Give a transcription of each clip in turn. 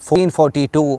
1442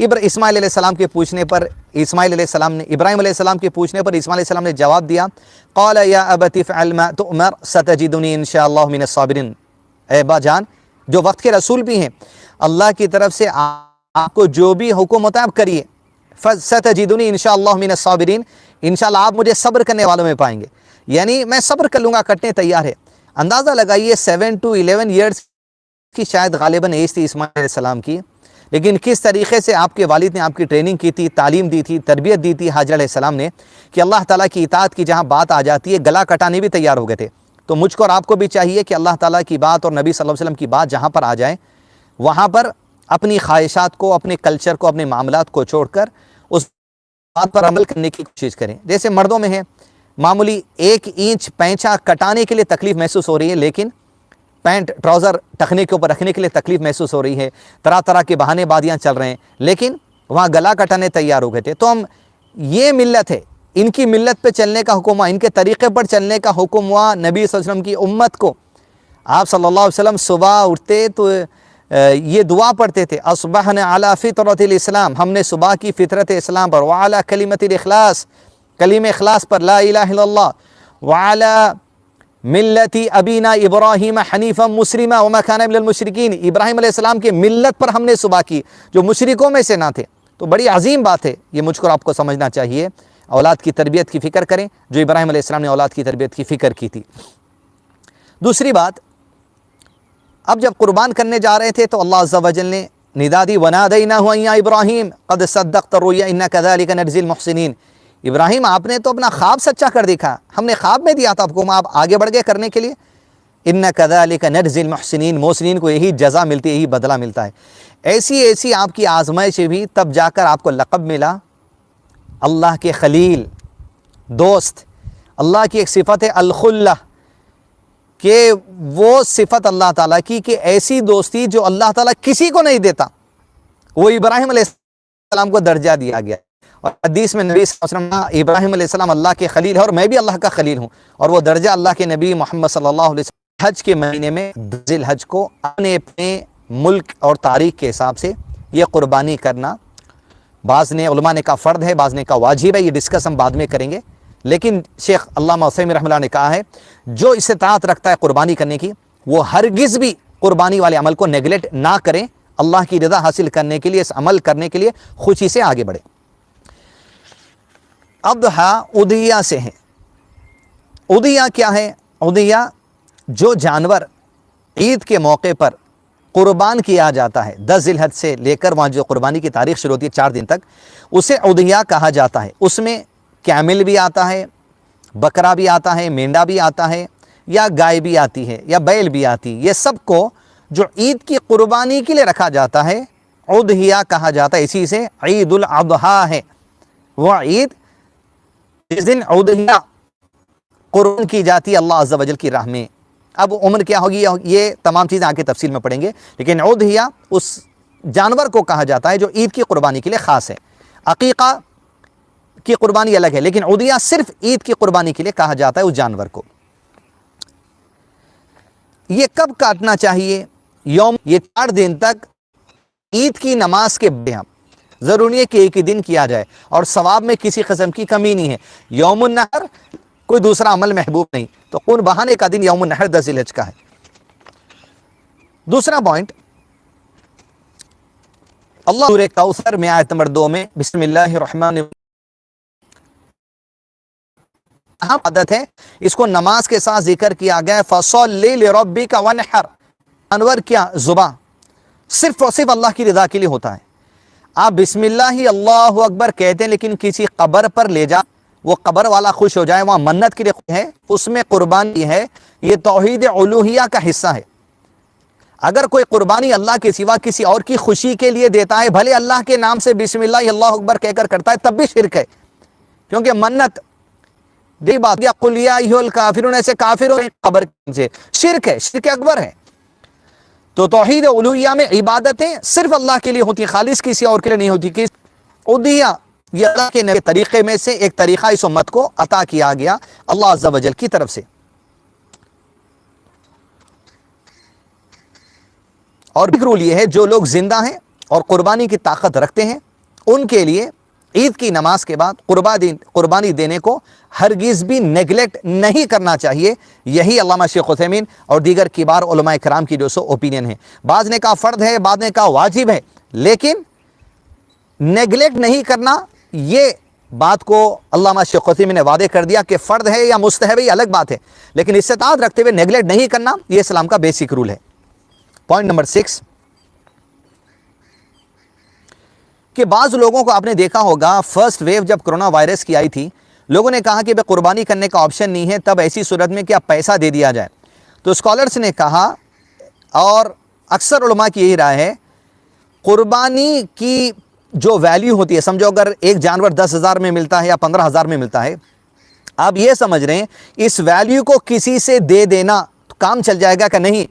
اسماعیل علیہ السلام کے پوچھنے پر ابراہیم علیہ السلام کے پوچھنے پر اسماعیل علیہ السلام نے جواب دیا، قال یا ابت افعل ما تؤمر ستجدنی انشاءاللہ من الصابرین، اے ابا جان جو وقت کے رسول بھی ہیں، اللہ کی طرف سے آپ کو جو بھی حکم ہوتا ہے آپ کریے، ستجدنی انشاءاللہ من الصابرین، انشاءاللہ آپ مجھے صبر کرنے والوں میں پائیں گے، یعنی میں صبر کر لوں گا، کٹنے تیار ہے۔ اندازہ لگائیے 7 to 11 ایئرس کی شاید غالباً ایج تھی اسماعیل علیہ السلام کی، لیکن کس طریقے سے آپ کے والد نے آپ کی ٹریننگ کی تھی، تعلیم دی تھی، تربیت دی تھی حاجر علیہ السلام نے، کہ اللہ تعالیٰ کی اطاعت کی جہاں بات آ جاتی ہے گلا کٹانے بھی تیار ہو گئے تھے۔ تو مجھ کو اور آپ کو بھی چاہیے کہ اللہ تعالیٰ کی بات اور نبی صلی اللہ علیہ وسلم کی بات جہاں پر آ جائے وہاں پر اپنی خواہشات کو، اپنے کلچر کو، اپنے معاملات کو چھوڑ کر اس بات پر عمل کرنے کی کوشش کریں۔ جیسے مردوں میں ہے، معمولی 1 انچ پینچا کٹانے کے لیے تکلیف محسوس ہو رہی ہے، لیکن پینٹ ٹراؤزر ٹخنے کے اوپر رکھنے کے لیے تکلیف محسوس ہو رہی ہے، طرح طرح کے بہانے بازیاں چل رہے ہیں، لیکن وہاں گلا کٹانے تیار ہو گئے تھے۔ تو ہم یہ ملت ہے، ان کی ملت پہ چلنے کا حکم ہوا، ان کے طریقے پر چلنے کا حکم ہوا نبی صلی اللہ علیہ وسلم کی امت کو۔ آپ صلی اللہ علیہ وسلم صبح اٹھتے تو یہ دعا پڑھتے تھے، اصبحنا علی فطرت الاسلام، ہم نے صبح کی فطرت اسلام پر، وعلی کلمۃ الاخلاص، کلمہ اخلاص پر، لا الہ الا اللہ، وعلی ملت ابینا ابراہیم حنیفا مسلما وما کان من المشرکین، ابراہیم علیہ السلام کے ملت پر ہم نے صبح کی جو مشرکوں میں سے نہ تھے۔ تو بڑی عظیم بات ہے، یہ مجھ کو آپ کو سمجھنا چاہیے۔ اولاد کی تربیت کی فکر کریں جو ابراہیم علیہ السلام نے اولاد کی تربیت کی فکر کی تھی۔ دوسری بات، اب جب قربان کرنے جا رہے تھے تو اللہ عز و جل نے ندا دی، وَنَادَيْنَاهُ أَن يَا إِبْرَاهِيمُ قَدْ صَدَّقْتَ الرُّؤْيَا إِنَّا كَذَلِكَ نَجْزِي الْمُحْسِنِينَ، ابراہیم آپ نے تو اپنا خواب سچا کر دکھا، ہم نے خواب میں دیا تھا آپ کو، آپ آگے بڑھ گئے کرنے کے لیے۔ إِنَّا كَذَلِكَ نَجْزِي الْمُحْسِنِينَ، محسنین کو یہی جزا ملتی ہے، یہی بدلہ ملتا ہے۔ ایسی آپ کی آزمائش بھی تب جا کر آپ کو لقب ملا اللہ کے خلیل، دوست۔ اللہ کی ایک صفت ہے الخلہ، کہ وہ صفت اللہ تعالیٰ کی کہ ایسی دوستی جو اللہ تعالیٰ کسی کو نہیں دیتا، وہ ابراہیم علیہ السلام کو درجہ دیا گیا۔ اور حدیث میں نبی صلی اللہ علیہ وسلم، ابراہیم علیہ السلام اللہ کے خلیل ہے اور میں بھی اللہ کا خلیل ہوں، اور وہ درجہ اللہ کے نبی محمد صلی اللہ علیہ وسلم حج کے مہینے میں ذی الحج کو اپنے ملک اور تاریخ کے حساب سے یہ قربانی کرنا، بعض نے علماء نے کہا فرض ہے، بعض نے کہا واجب ہے، یہ ڈسکس ہم بعد میں کریں گے، لیکن شیخ علامہ عثیمین رحمہ اللہ نے کہا ہے جو استطاعت رکھتا ہے قربانی کرنے کی، وہ ہرگز بھی قربانی والے عمل کو نیگلیکٹ نہ کریں، اللہ کی رضا حاصل کرنے کے لیے، اس عمل کرنے کے لیے خوشی سے آگے بڑھے۔ اضحیٰ اضحیہ سے ہے۔ اضحیہ کیا ہے؟ اضحیہ جو جانور عید کے موقع پر قربان کیا جاتا ہے، 10 ذی الحج سے لے کر وہاں جو قربانی کی تاریخ شروع ہوتی ہے 4 دن تک، اسے اضحیہ کہا جاتا ہے۔ اس میں کیمل بھی آتا ہے، بکرا بھی آتا ہے، مینڈا بھی آتا ہے، یا گائے بھی آتی ہے، یا بیل بھی آتی ہے، یہ سب کو جو عید کی قربانی کے لیے رکھا جاتا ہے اضحیہ کہا جاتا ہے۔ اسی سے عید الاضحیٰ ہے، وہ عید جس دن اضحیہ قربان کی جاتی ہے اللہ عز و جل کی راہ میں۔ اب عمر کیا ہوگی یہ تمام چیزیں آگے تفصیل میں پڑھیں گے، لیکن اضحیہ اس جانور کو کہا جاتا ہے جو عید کی قربانی کے لیے خاص ہے۔ عقیقہ کی قربانی الگ ہے، لیکن اضحیہ صرف عید کی قربانی کے لیے کہا جاتا ہے اس جانور کو۔ یہ کب کاٹنا چاہیے؟ یہ 4 دن تک عید کی نماز کے بعد، ضروری ہے کہ ایک ہی دن کیا جائے، اور ثواب میں کسی قسم کی کمی نہیں ہے۔ یوم النحر کوئی دوسرا عمل محبوب نہیں، تو خون بہانے کا دن یوم النحر 10 ذی الحج کا ہے۔ دوسرا پوائنٹ، اللہ سورہ کوثر میں آیت نمبر 2 میں بسم اللہ الرحمن الرحیم، اہم عادت ہے، اس کو نماز کے ساتھ ذکر کیا گیا ہے، فَصَلِّ لِرَبِّكَ وَانْحَرْ، انور کیا ذبح صرف اور صرف اللہ کی رضا کے لیے ہوتا ہے۔ آپ بسم اللہ اللہ اکبر کہتے ہیں، لیکن کسی قبر پر لے جا، وہ قبر والا خوش ہو جائے، وہاں منت کے لیے ہے، اس میں قربانی ہے، یہ توحید الوہیہ کا حصہ ہے۔ اگر کوئی قربانی اللہ کے سوا کسی اور کی خوشی کے لیے دیتا ہے، بھلے اللہ کے نام سے بسم اللہ اللہ اکبر کہہ کر کرتا ہے، تب بھی شرک ہے، کیونکہ منت دی بات یا قل یا ایھا الکافرون، ایسے کافروں قبر سے شرک ہے، شرک اکبر ہے۔ تو توحید الوہیہ میں عبادتیں صرف اللہ کے لیے ہوتی ہیں، خالص کسی اور کے لیے نہیں ہوتی۔ کہ اضحیہ یہ اللہ کے نبی طریقے میں سے ایک طریقہ اس امت کو عطا کیا گیا اللہ عز و جل کی طرف سے۔ اور ایک رول یہ ہے، جو لوگ زندہ ہیں اور قربانی کی طاقت رکھتے ہیں ان کے لیے عید کی نماز کے بعد قربانی دینے کو ہرگز بھی نیگلیکٹ نہیں کرنا چاہیے. یہی علامہ شیخ عثیمین اور دیگر کبار علماء کرام کی جو سو اوپینین ہے. بعض نے کہا فرض ہے، بعض نے کہا واجب ہے، لیکن نیگلیکٹ نہیں کرنا، یہ بات کو علامہ شیخ عثیمین نے وعدے کر دیا کہ فرض ہے یا مستحب ہے، یہ الگ بات ہے، لیکن استطاعت رکھتے ہوئے نیگلیکٹ نہیں کرنا، یہ اسلام کا بیسک رول ہے. پوائنٹ نمبر 6 کہ بعض لوگوں کو آپ نے دیکھا ہوگا فرسٹ ویو جب کرونا وائرس کی آئی تھی، لوگوں نے کہا کہ بے قربانی کرنے کا آپشن نہیں ہے، تب ایسی صورت میں کیا پیسہ دے دیا جائے. تو اسکالرز نے کہا، اور اکثر علماء کی یہی رائے ہے، قربانی کی جو ویلیو ہوتی ہے، سمجھو اگر ایک جانور 10,000 میں ملتا ہے یا 15,000 میں ملتا ہے، آپ یہ سمجھ رہے ہیں اس ویلیو کو کسی سے دے دینا تو کام چل جائے گا کہ نہیں.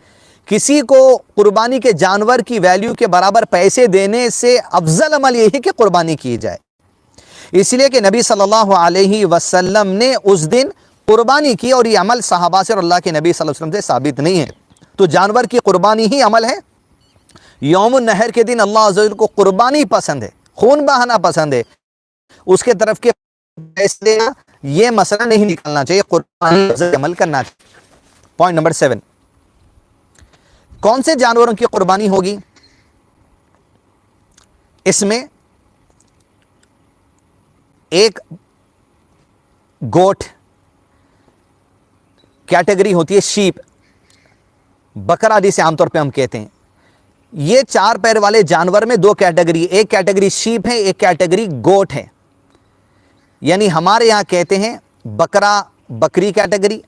کسی کو قربانی کے جانور کی ویلیو کے برابر پیسے دینے سے افضل عمل یہ ہے کہ قربانی کی جائے. اس لیے کہ نبی صلی اللہ علیہ وسلم نے اس دن قربانی کی، اور یہ عمل صحابہ سے اور اللہ کے نبی صلی اللہ علیہ وسلم سے ثابت نہیں ہے. تو جانور کی قربانی ہی عمل ہے. یوم النحر کے دن اللہ عز و جل کو قربانی پسند ہے، خون بہانا پسند ہے، اس کے طرف کے پیسے دینا یہ مسئلہ نہیں نکلنا چاہیے، قربانی پر عمل کرنا چاہیے. پوائنٹ نمبر 7 کون سے جانوروں کی قربانی ہوگی؟ اس میں ایک گوٹ کیٹیگری ہوتی ہے، شیپ، بکرا جسے عام طور پہ ہم کہتے ہیں. یہ 4 پیر والے جانور میں 2 کیٹیگری، ایک کیٹیگری شیپ ہے، ایک کیٹیگری گوٹ ہے. یعنی ہمارے یہاں کہتے ہیں بکرا بکری کیٹیگری،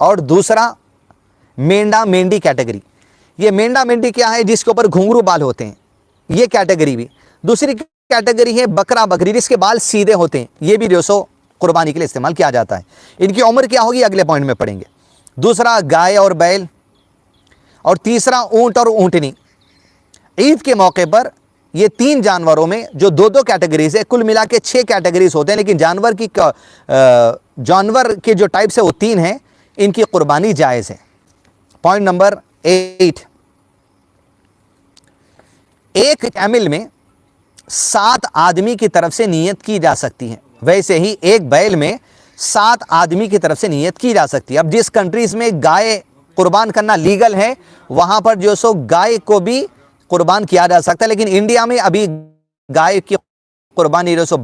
اور دوسرا مینڈا مینڈی کیٹیگری. یہ مینڈا مینڈی کیا ہے؟ جس کے اوپر گھنگرو بال ہوتے ہیں، یہ کیٹیگری بھی. دوسری کیٹیگری ہے بکرا بکری جس کے بال سیدھے ہوتے ہیں، یہ بھی جو سو قربانی کے لیے استعمال کیا جاتا ہے. ان کی عمر کیا ہوگی اگلے پوائنٹ میں پڑھیں گے. دوسرا گائے اور بیل، اور تیسرا اونٹ اور اونٹنی. عید کے موقع پر یہ 3 جانوروں میں جو 2 کیٹیگریز ہے، کل ملا کے 6 کیٹیگریز ہوتے ہیں، لیکن جانور کے جو ٹائپس ہے وہ 3 ہیں، ان کی قربانی جائز ہے. پوائنٹ نمبر 8 ایک کیمل میں 7 آدمی کی طرف سے نیت کی جا سکتی ہے. ویسے ہی ایک بیل میں 7 آدمی کی طرف سے نیت کی جا سکتی ہے. اب جس کنٹریز میں گائے قربان کرنا لیگل ہے، وہاں پر جو سو گائے کو بھی قربان کیا جا سکتا ہے، لیکن انڈیا میں ابھی گائے کی قربانی جو سو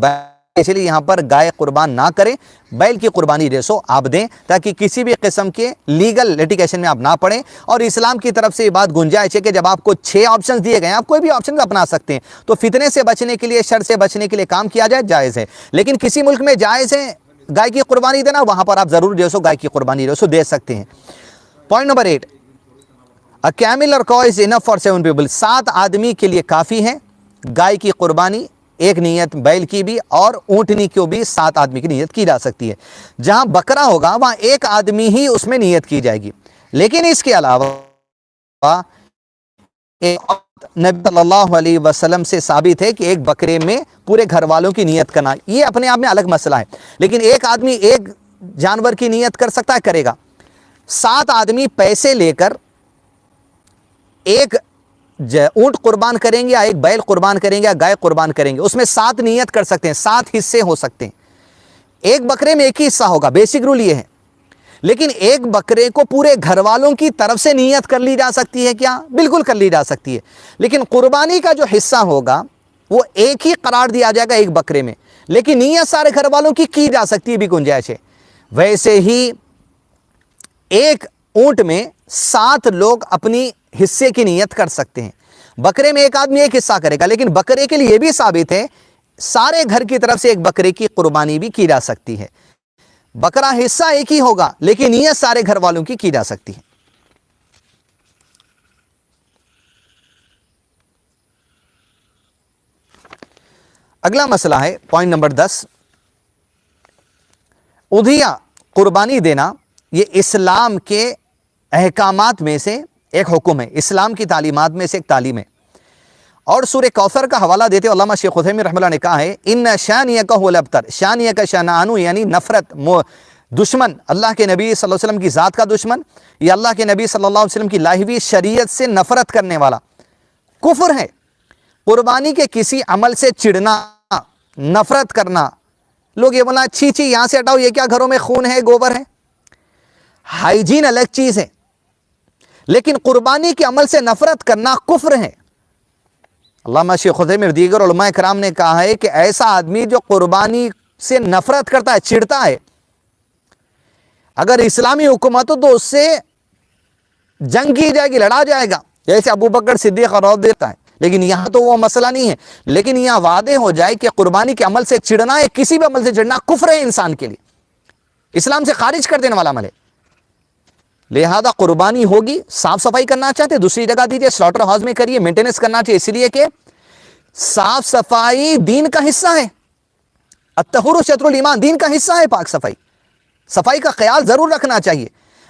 اس لیے یہاں پر گائے قربان نہ کریں، بیل کی قربانی جو سو آپ دیں، تاکہ کسی بھی قسم کے لیگل لیٹیگیشن میں آپ نہ پڑیں. اور اسلام کی طرف سے یہ بات گنجائش ہے کہ جب آپ کو 6 آپشنز دیے گئے ہیں، آپ کوئی بھی آپشن اپنا سکتے ہیں. تو فتنے سے بچنے کے لیے، شر سے بچنے کے لیے کام کیا جائے، جائز ہے. لیکن کسی ملک میں جائز ہے گائے کی قربانی دینا، وہاں پر آپ ضرور جو سو گائے کی قربانی جو سو دے سکتے ہیں. Point number 8 A camel or cow is enough for 7 people. 7 آدمی کے لیے کافی ہے گائے کی قربانی. ایک نیت بیل کی بھی اور اونٹنی کو بھی 7 آدمی کی نیت کی جا سکتی ہے. جہاں بکرا ہوگا وہاں ایک آدمی ہی اس میں نیت کی جائے گی. لیکن اس کے علاوہ نبی صلی اللہ علیہ وسلم سے ثابت ہے کہ ایک بکرے میں پورے گھر والوں کی نیت کرنا، یہ اپنے آپ میں الگ مسئلہ ہے. لیکن ایک آدمی ایک جانور کی نیت کر سکتا ہے، کرے گا. 7 آدمی پیسے لے کر ایک اونٹ قربان کریں گے، یا ایک بیل قربان کریں گے، یا گائے قربان کریں گے، اس میں 7 نیت کر سکتے ہیں، 7 حصے ہو سکتے ہیں. ایک بکرے میں ایک ہی حصہ ہوگا، بیسک رول یہ ہے. لیکن ایک بکرے کو پورے گھر والوں کی طرف سے نیت کر لی جا سکتی ہے کیا؟ بالکل کر لی جا سکتی ہے. لیکن قربانی کا جو حصہ ہوگا وہ ایک ہی قرار دیا جائے گا ایک بکرے میں، لیکن نیت سارے گھر والوں کی جا سکتی ہے، بھی گنجائش ہے. ویسے ہی ایک اونٹ میں 7 لوگ اپنی حصے کی نیت کر سکتے ہیں. بکرے میں ایک آدمی ایک حصہ کرے گا، لیکن بکرے کے لیے یہ بھی ثابت ہے سارے گھر کی طرف سے ایک بکرے کی قربانی بھی کی جا سکتی ہے. بکرا حصہ ایک ہی ہوگا، لیکن نیت سارے گھر والوں کی جا سکتی ہے. اگلا مسئلہ ہے پوائنٹ نمبر 10 اضحیہ قربانی دینا. یہ اسلام کے احکامات میں سے ایک حکم ہے، اسلام کی تعلیمات میں سے ایک تعلیم ہے. اور سورہ کوثر کا حوالہ دیتے علامہ شیخ عثیمین رحمہ اللہ نے کہا ہے ان شانیک هو الابتر. شانیک شنعنو یعنی نفرت، دشمن، اللہ کے نبی صلی اللہ علیہ وسلم کی ذات کا دشمن، یا اللہ کے نبی صلی اللہ علیہ وسلم کی لائی ہوئی شریعت سے نفرت کرنے والا کفر ہے. قربانی کے کسی عمل سے چڑنا، نفرت کرنا، لوگ یہ بولنا چھی چھی یہاں سے ہٹاؤ، یہ کیا گھروں میں خون ہے، گوبر ہے، ہائیجین الگ چیز ہے، لیکن قربانی کے عمل سے نفرت کرنا کفر ہے۔ علامہ شیخ عثیمین اور دیگر علماء کرام نے کہا ہے کہ ایسا آدمی جو قربانی سے نفرت کرتا ہے، چڑھتا ہے، اگر اسلامی حکومت ہو تو اس سے جنگ کی جائے گی، لڑا جائے گا، جیسے ابو بکر صدیق اور دیتا ہے، لیکن یہاں تو وہ مسئلہ نہیں ہے۔ لیکن یہاں واضح ہو جائے کہ قربانی کے عمل سے چڑھنا ہے، کسی بھی عمل سے چڑھنا کفر ہے انسان کے لیے، اسلام سے خارج کر دینے والا عمل ہے۔ لہذا قربانی ہوگی، صاف صفائی کرنا چاہتے دوسری جگہ دیجیے، سلاٹر ہاؤس میں کریے، مینٹیننس کرنا چاہیے، اس لیے کہ صاف صفائی دین کا حصہ ہے، الطہور شطر الایمان، دین کا حصہ ہے پاک صفائی، صفائی کا خیال ضرور رکھنا چاہیے۔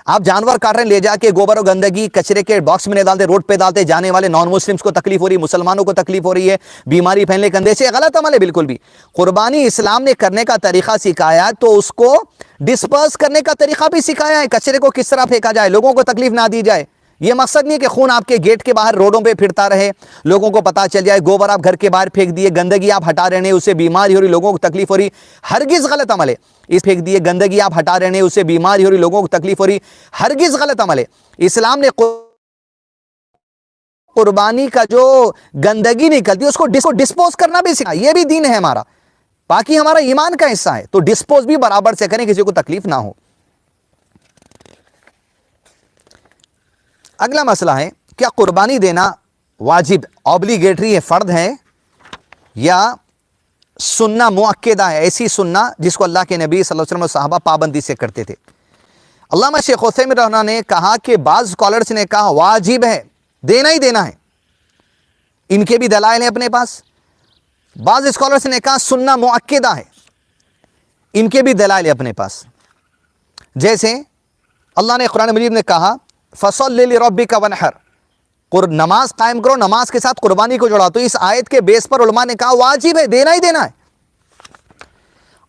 آپ جانور کاٹ رہے ہیں، لے جا کے گوبر و گندگی کچرے کے باکس میں نہیں ڈالتے، روڈ پہ ڈالتے، جانے والے نان مسلمز کو تکلیف ہو رہی ہے، مسلمانوں کو تکلیف ہو رہی ہے، بیماری پھیلنے کے اندیشے، غلط عمل ہے بالکل بھی۔ قربانی اسلام نے کرنے کا طریقہ سکھایا تو اس کو ڈسپرس کرنے کا طریقہ بھی سکھایا ہے، کچرے کو کس طرح پھینکا جائے، لوگوں کو تکلیف نہ دی جائے۔ یہ مقصد نہیں کہ خون آپ کے گیٹ کے باہر روڈوں پہ پھرتا رہے، لوگوں کو پتا چل جائے، گوبر آپ گھر کے باہر پھینک دیے، گندگی آپ ہٹا رہے ہیں، اسے بیماری ہو رہی، لوگوں کو تکلیف ہو رہی، ہرگز غلط عمل ہے۔ اس پھینک دیے، گندگی آپ ہٹا رہے ہیں، اسے بیماری ہو رہی، لوگوں کو تکلیف ہو رہی، ہرگز غلط عمل ہے۔ اسلام نے قربانی کا جو گندگی نکلتی ہے اس کو ڈسپوز کرنا بھی سکھا، یہ بھی دین ہے ہمارا، باقی ہمارا ایمان کا حصہ ہے، تو ڈسپوز بھی برابر سے کریں، کسی کو تکلیف نہ ہو۔ اگلا مسئلہ ہے، کیا قربانی دینا واجب، اوبلیگیٹری ہے، فرض ہے، یا سننا مؤکدہ ہے، ایسی سننا جس کو اللہ کے نبی صلی اللہ علیہ وسلم اور صحابہ پابندی سے کرتے تھے۔ علامہ شیخ عثیمین رحمہ اللہ نے کہا کہ بعض اسکالرز نے کہا واجب ہے، دینا ہی دینا ہے، ان کے بھی دلائل ہیں اپنے پاس۔ بعض اسکالرز نے کہا سننا مؤکدہ ہے، ان کے بھی دلائل ہیں اپنے پاس۔ جیسے اللہ نے قرآن مجید میں کہا فَصَلِّ لِرَبِّكَ وَانْحَرْ، نماز قائم کرو، نماز کے ساتھ قربانی کو جوڑا، تو اس آیت کے بیس پر علماء نے کہا واجب ہے، دینا ہی دینا ہے۔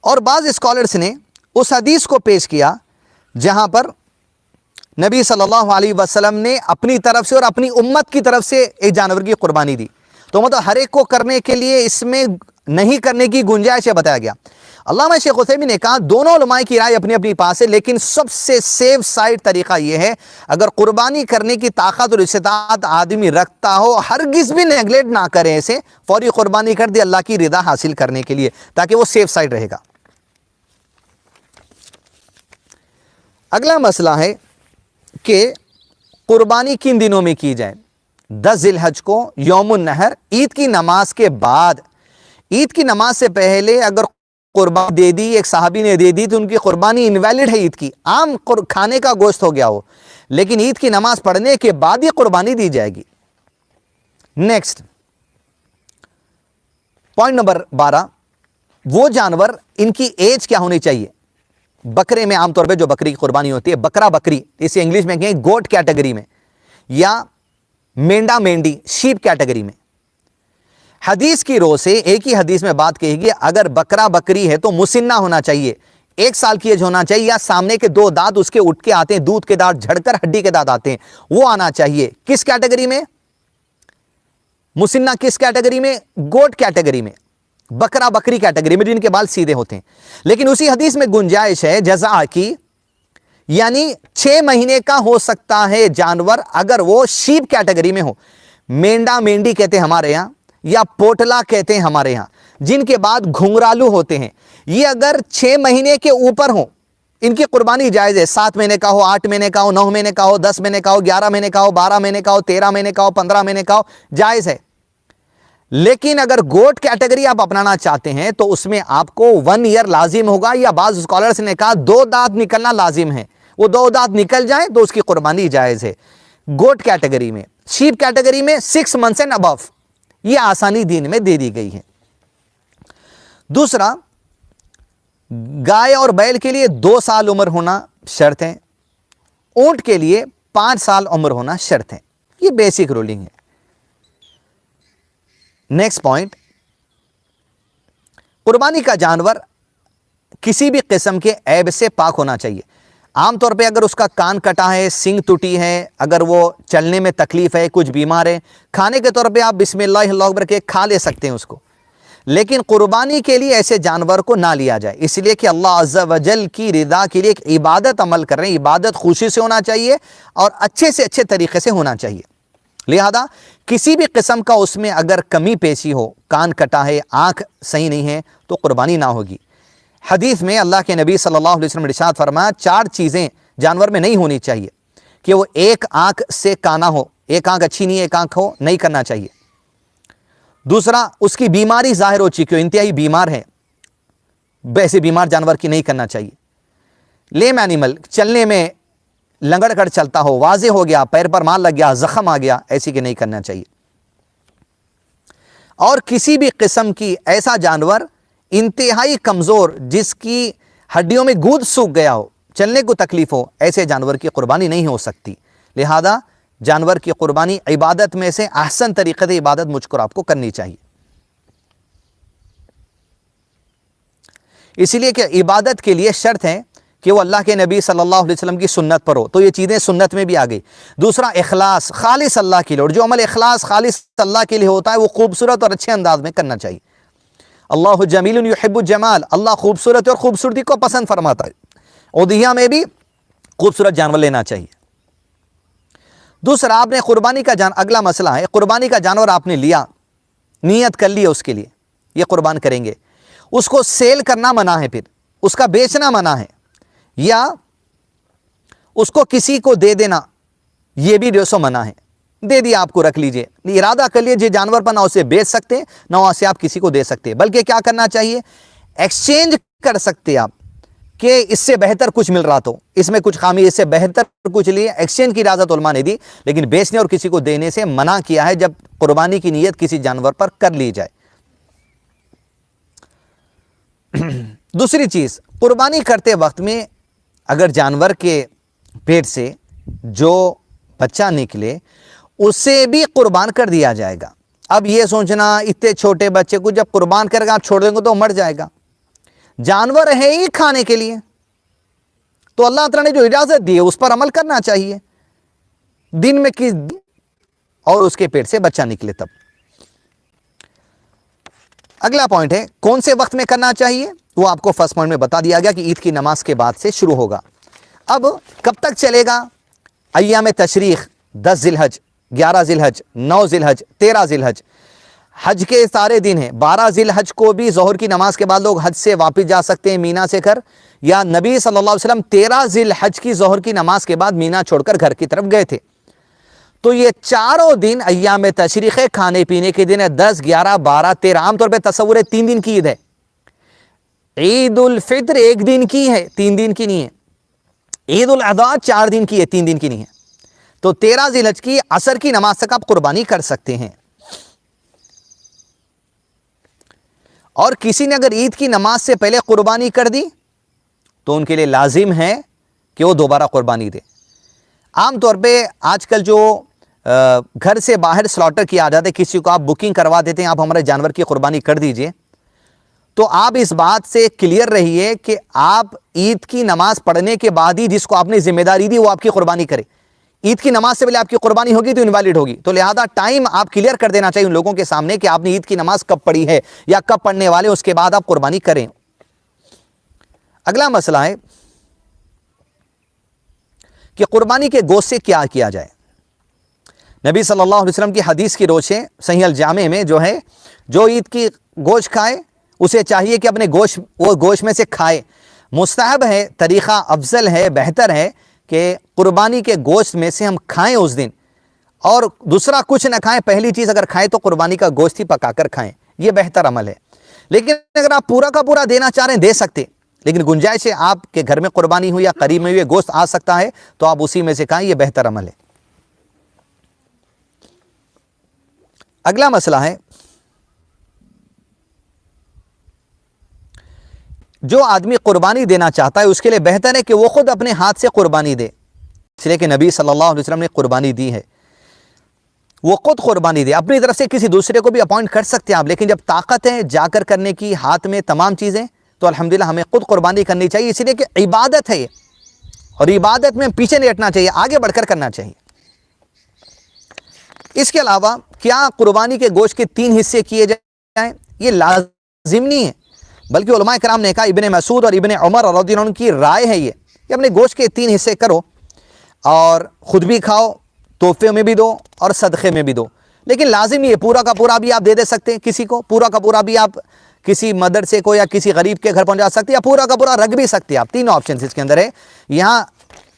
اور بعض اسکالرز نے اس حدیث کو پیش کیا جہاں پر نبی صلی اللہ علیہ وسلم نے اپنی طرف سے اور اپنی امت کی طرف سے ایک جانور کی قربانی دی، تو مطلب ہر ایک کو کرنے کے لیے اس میں نہیں کرنے کی گنجائش ہے بتایا گیا۔ علامہ شیخ عثیمین نے کہا دونوں علماء کی رائے اپنی اپنی پاس ہے، لیکن سب سے سیف سائڈ طریقہ یہ ہے، اگر قربانی کرنے کی طاقت اور استطاعت آدمی رکھتا ہو، ہرگز بھی نیگلیکٹ نہ کرے، اسے فوری قربانی کر دے اللہ کی رضا حاصل کرنے کے لیے، تاکہ وہ سیف سائڈ رہے گا۔ اگلا مسئلہ ہے کہ قربانی کن دنوں میں کی جائے۔ 10 ذی الحج کو، یوم النحر، عید کی نماز کے بعد، عید کی نماز سے پہلے اگر قربانی دے دی، ایک صحابی نے دے دی، تو ان کی قربانی انویلڈ ہے، عید کی عام کھانے کا گوشت ہو گیا ہو، لیکن عید کی نماز پڑھنے کے بعد ہی قربانی دی جائے گی۔ نیکسٹ پوائنٹ نمبر 12، وہ جانور ان کی ایج کیا ہونی چاہیے۔ بکرے میں عام طور پہ جو بکری کی قربانی ہوتی ہے، بکرا بکری، اسے انگلش میں کہیں گوٹ کیٹیگری میں، یا مینڈا مینڈی شیپ کیٹیگری میں۔ حدیث کی رو سے ایک ہی حدیث میں بات کہی گئی، اگر بکرا بکری ہے تو مسنہ ہونا چاہیے، 1 سال کی ایج ہونا چاہیے، یا سامنے کے 2 دانت اس کے اٹھ کے آتے ہیں، دودھ کے دانت جھڑ کر ہڈی کے دانت آتے ہیں، وہ آنا چاہیے۔ کس کیٹیگری میں؟ مسنہ کس کیٹیگری میں؟ گوٹ کیٹیگری میں، بکرا بکری کیٹیگری میں، جن کے بال سیدھے ہوتے ہیں۔ لیکن اسی حدیث میں گنجائش ہے جزا کی، یعنی 6 مہینے کا ہو سکتا ہے جانور، اگر وہ شیپ کیٹیگری میں ہو، مینڈا مینڈی کہتے ہیں ہمارے یہاں، یا پوٹلا کہتے ہیں ہمارے یہاں، جن کے بعد گھنگرالو ہوتے ہیں، یہ اگر 6 مہینے کے اوپر ہوں، ان کی قربانی جائز ہے۔ 7 مہینے کا ہو، 8 مہینے کا ہو، 9 مہینے کا ہو، 10 مہینے کا ہو، 11 مہینے کا ہو، 12 مہینے کا ہو، 13 مہینے کا ہو، 15 مہینے کا ہو، جائز ہے۔ لیکن اگر گوٹ کیٹیگری آپ اپنانا چاہتے ہیں تو اس میں آپ کو 1 ایئر لازم ہوگا، یا بعض اسکالرز نے کہا 2 دانت نکلنا لازم ہے، وہ 2 دانت نکل جائیں تو اس کی قربانی جائز ہے گوٹ کیٹیگری میں۔ شیپ کیٹیگری میں 6 months اینڈ ابو، یہ آسانی دین میں دے دی گئی ہے۔ دوسرا، گائے اور بیل کے لیے 2 سال عمر ہونا شرط ہے، اونٹ کے لیے 5 سال عمر ہونا شرط ہے، یہ بیسک رولنگ ہے۔ نیکسٹ پوائنٹ، قربانی کا جانور کسی بھی قسم کے عیب سے پاک ہونا چاہیے۔ عام طور پہ اگر اس کا کان کٹا ہے، سینگ ٹوٹی ہے، اگر وہ چلنے میں تکلیف ہے، کچھ بیمار ہے، کھانے کے طور پہ آپ بسم اللہ اللہ اکبر کے کھا لے سکتے ہیں اس کو، لیکن قربانی کے لیے ایسے جانور کو نہ لیا جائے، اس لیے کہ اللہ عز و جل کی رضا کے لیے ایک عبادت عمل کر رہے ہیں، عبادت خوشی سے ہونا چاہیے اور اچھے سے اچھے طریقے سے ہونا چاہیے، لہذا کسی بھی قسم کا اس میں اگر کمی پیشی ہو، کان کٹا ہے، آنکھ صحیح نہیں ہے، تو قربانی نہ ہوگی۔ حدیث میں اللہ کے نبی صلی اللہ علیہ وسلم نے ارشاد فرمایا 4 چیزیں جانور میں نہیں ہونی چاہیے، کہ وہ ایک آنکھ سے کانا ہو، ایک آنکھ اچھی نہیں ہے، ایک آنکھ ہو، نہیں کرنا چاہیے۔ دوسرا، اس کی بیماری ظاہر ہو چکی ہو، انتہائی بیمار ہے، ویسے بیمار جانور کی نہیں کرنا چاہیے۔ لیم اینیمل، چلنے میں لنگڑ کر چلتا ہو، واضح ہو گیا، پیر پر مار لگ گیا، زخم آ گیا، ایسی کہ نہیں کرنا چاہیے۔ اور کسی بھی قسم کی ایسا جانور انتہائی کمزور، جس کی ہڈیوں میں گود سوکھ گیا ہو، چلنے کو تکلیف ہو، ایسے جانور کی قربانی نہیں ہو سکتی، لہذا جانور کی قربانی عبادت میں سے احسن طریقے سے عبادت مجھ کو آپ کو کرنی چاہیے، اسی لیے کہ عبادت کے لیے شرط ہے کہ وہ اللہ کے نبی صلی اللہ علیہ وسلم کی سنت پر ہو، تو یہ چیزیں سنت میں بھی آ گئی۔ دوسرا، اخلاص، خالص اللہ کے لیے، اور جو عمل اخلاص خالص اللہ کے لیے ہوتا ہے وہ خوبصورت اور اچھے انداز میں کرنا چاہیے۔ اللہ جمیل یحب الجمال، اللہ خوبصورت اور خوبصورتی کو پسند فرماتا ہے، اضحیہ میں بھی خوبصورت جانور لینا چاہیے۔ دوسرا، آپ نے قربانی کا اگلا مسئلہ ہے، قربانی کا جانور آپ نے لیا، نیت کر لی اس کے لیے یہ قربان کریں گے، اس کو سیل کرنا منع ہے، پھر اس کا بیچنا منع ہے، یا اس کو کسی کو دے دینا یہ بھی جو سو منع ہے، دے دیا آپ کو رکھ لیجئے، ارادہ کر لیجئے جانور پر، نہ اسے بیچ سکتے نہ اسے آپ کسی کو دے سکتے، بلکہ کیا کرنا چاہیے، ایکسچینج کر سکتے آپ، کہ اس سے بہتر کچھ مل رہا تو اس میں کچھ خامی، اس سے بہتر کچھ لیے، ایکسچینج کی اجازت علماء نے دی، لیکن بیچنے اور کسی کو دینے سے منع کیا ہے جب قربانی کی نیت کسی جانور پر کر لی جائے۔ دوسری چیز، قربانی کرتے وقت میں اگر جانور کے پیٹ سے جو بچہ نکلے اسے بھی قربان کر دیا جائے گا۔ اب یہ سوچنا اتنے چھوٹے بچے کو جب قربان کرے گا آپ چھوڑ دیں گے تو مر جائے گا، جانور ہے ہی کھانے کے لیے، تو اللہ تعالیٰ نے جو اجازت دی ہے اس پر عمل کرنا چاہیے، دن میں کس اور اس کے پیٹ سے بچہ نکلے تب۔ اگلا پوائنٹ ہے کون سے وقت میں کرنا چاہیے، وہ آپ کو فرسٹ پوائنٹ میں بتا دیا گیا کہ عید کی نماز کے بعد سے شروع ہوگا۔ اب کب تک چلے گا، ایام تشریق، 10 ذی الحج، 11 ذی الحج، 9 ذی الحج، 13 ذی الحج، حج کے سارے دن ہیں، 12 ذی الحج کو بھی ظہر کی نماز کے بعد لوگ حج سے واپس جا سکتے ہیں مینا سے گھر، یا نبی صلی اللہ علیہ وسلم 13 ذی الحج کی ظہر کی نماز کے بعد مینا چھوڑ کر گھر کی طرف گئے تھے، تو یہ چاروں دن ایام تشریق ہے، کھانے پینے کے دن ہے، 10، 11، 12، 13، عام طور پہ تصور ہے 3 دن کی عید ہے، عید الفطر 1 دن کی ہے، 3 دن کی نہیں ہے، عید الاضحیٰ 4 دن کی ہے، 3 دن کی نہیں ہے، تو 13 ذی الحج کی عصر کی نماز تک آپ قربانی کر سکتے ہیں۔ اور کسی نے اگر عید کی نماز سے پہلے قربانی کر دی تو ان کے لیے لازم ہے کہ وہ دوبارہ قربانی دے۔ عام طور پہ آج کل جو گھر سے باہر سلاٹر کیا جاتا ہے، کسی کو آپ بکنگ کروا دیتے ہیں، آپ ہمارے جانور کی قربانی کر دیجئے، تو آپ اس بات سے کلیئر رہیے کہ آپ عید کی نماز پڑھنے کے بعد ہی جس کو آپ نے ذمہ داری دی وہ آپ کی قربانی کرے، عید کی نماز سے پہلے آپ کی قربانی ہوگی تو انویلڈ ہوگی، تو لہذا ٹائم آپ کلیئر کر دینا چاہیے ان لوگوں کے سامنے کہ آپ نے عید کی نماز کب پڑھی ہے یا کب پڑھنے والے، اس کے بعد آپ قربانی کریں۔ اگلا مسئلہ ہے کہ قربانی کے گوشت سے کیا کیا جائے۔ نبی صلی اللہ علیہ وسلم کی حدیث کی روشیں صحیح الجامع میں جو ہے، جو عید کی گوشت کھائے اسے چاہیے کہ اپنے وہ گوشت میں سے کھائے، مستحب ہے، طریقہ افضل ہے، بہتر ہے کہ قربانی کے گوشت میں سے ہم کھائیں اس دن، اور دوسرا کچھ نہ کھائیں، پہلی چیز اگر کھائیں تو قربانی کا گوشت ہی پکا کر کھائیں، یہ بہتر عمل ہے۔ لیکن اگر آپ پورا کا پورا دینا چاہ رہے ہیں دے سکتے، لیکن گنجائش ہے آپ کے گھر میں قربانی ہوئی یا قریب میں ہوئی گوشت آ سکتا ہے تو آپ اسی میں سے کھائیں، یہ بہتر عمل ہے۔ اگلا مسئلہ ہے جو آدمی قربانی دینا چاہتا ہے اس کے لیے بہتر ہے کہ وہ خود اپنے ہاتھ سے قربانی دے، اس لیے کہ نبی صلی اللہ علیہ وسلم نے قربانی دی ہے، وہ خود قربانی دے، اپنی طرف سے کسی دوسرے کو بھی اپوائنٹ کر سکتے ہیں آپ، لیکن جب طاقت ہے جا کر کرنے کی، ہاتھ میں تمام چیزیں، تو الحمدللہ ہمیں خود قربانی کرنی چاہیے، اس لیے کہ عبادت ہے، اور عبادت میں پیچھے نہیں ہٹنا چاہیے، آگے بڑھ کر کرنا چاہیے۔ اس کے علاوہ کیا قربانی کے گوشت کے 3 حصے کیے جائیں؟ یہ لازم نہیں ہے، بلکہ علماء کرام نے کہا، ابن مسعود اور ابن عمر رضی اللہ عنہ کی رائے ہے یہ کہ اپنے گوشت کے 3 حصے کرو اور خود بھی کھاؤ، تحفے میں بھی دو اور صدقے میں بھی دو، لیکن لازم نہیں ہے پورا کا پورا بھی آپ دے سکتے ہیں کسی کو، پورا کا پورا بھی آپ کسی مدرسے کو یا کسی غریب کے گھر پہنچا سکتے ہیں، یا پورا کا پورا رکھ بھی سکتے ہیں آپ۔ 3 آپشنز اس کے اندر ہے، یہاں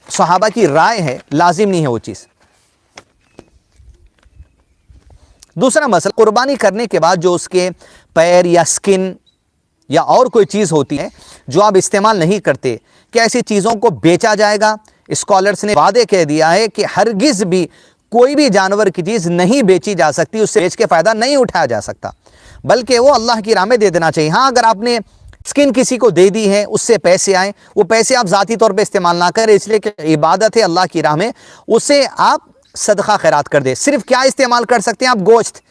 صحابہ کی رائے ہے، لازم نہیں ہے وہ چیز۔ دوسرا مسئلہ، قربانی کرنے کے بعد جو اس کے پیر یا سکن یا اور کوئی چیز ہوتی ہے جو آپ استعمال نہیں کرتے، کیا ایسی چیزوں کو بیچا جائے گا؟ اسکالرز نے وعدے کہہ دیا ہے کہ ہرگز بھی کوئی بھی جانور کی چیز نہیں بیچی جا سکتی، اس سے بیچ کے فائدہ نہیں اٹھایا جا سکتا، بلکہ وہ اللہ کی راہ میں دے دینا چاہیے۔ ہاں، اگر آپ نے سکن کسی کو دے دی ہے، اس سے پیسے آئیں، وہ پیسے آپ ذاتی طور پہ استعمال نہ کریں، اس لیے کہ عبادت ہے اللہ کی راہ میں، اسے آپ صدقہ خیرات کر دیں۔ صرف کیا استعمال کر سکتے ہیں آپ؟ گوشت،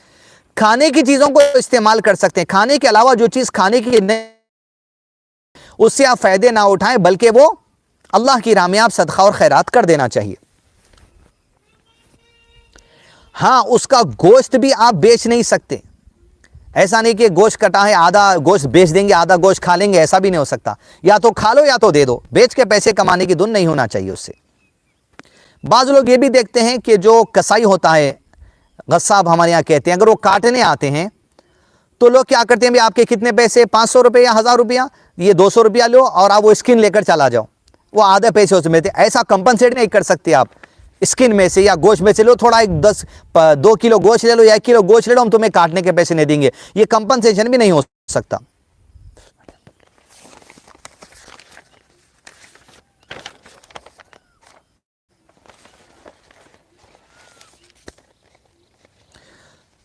کھانے کی چیزوں کو استعمال کر سکتے ہیں، کھانے کے علاوہ جو چیز کھانے کی نہیں اس سے آپ فائدے نہ اٹھائیں، بلکہ وہ اللہ کی راہ میں آپ صدقہ اور خیرات کر دینا چاہیے۔ ہاں، اس کا گوشت بھی آپ بیچ نہیں سکتے، ایسا نہیں کہ گوشت کٹا ہے آدھا گوشت بیچ دیں گے آدھا گوشت کھا لیں گے، ایسا بھی نہیں ہو سکتا، یا تو کھا لو یا تو دے دو، بیچ کے پیسے کمانے کی دھن نہیں ہونا چاہیے اس سے۔ بعض لوگ یہ بھی دیکھتے ہیں کہ جو کسائی ہوتا ہے، غصاب ہمارے یہاں کہتے ہیں، اگر وہ کاٹنے آتے ہیں تو لوگ کیا کرتے ہیں، بھی آپ کے کتنے پیسے، 500 روپے یا 1000 روپیہ، یہ 200 روپیہ لو اور آپ وہ اسکن لے کر چلا جاؤ، وہ آدھے پیسے اس میں تھے۔ ایسا کمپنسیٹ نہیں کر سکتے آپ، اسکن میں سے یا گوشت میں سے لو، تھوڑا 2 کلو گوشت لے لو یا 1 کلو گوشت لے لو، ہم تمہیں کاٹنے کے پیسے نہیں دیں گے، یہ کمپنسیشن بھی نہیں ہو سکتا۔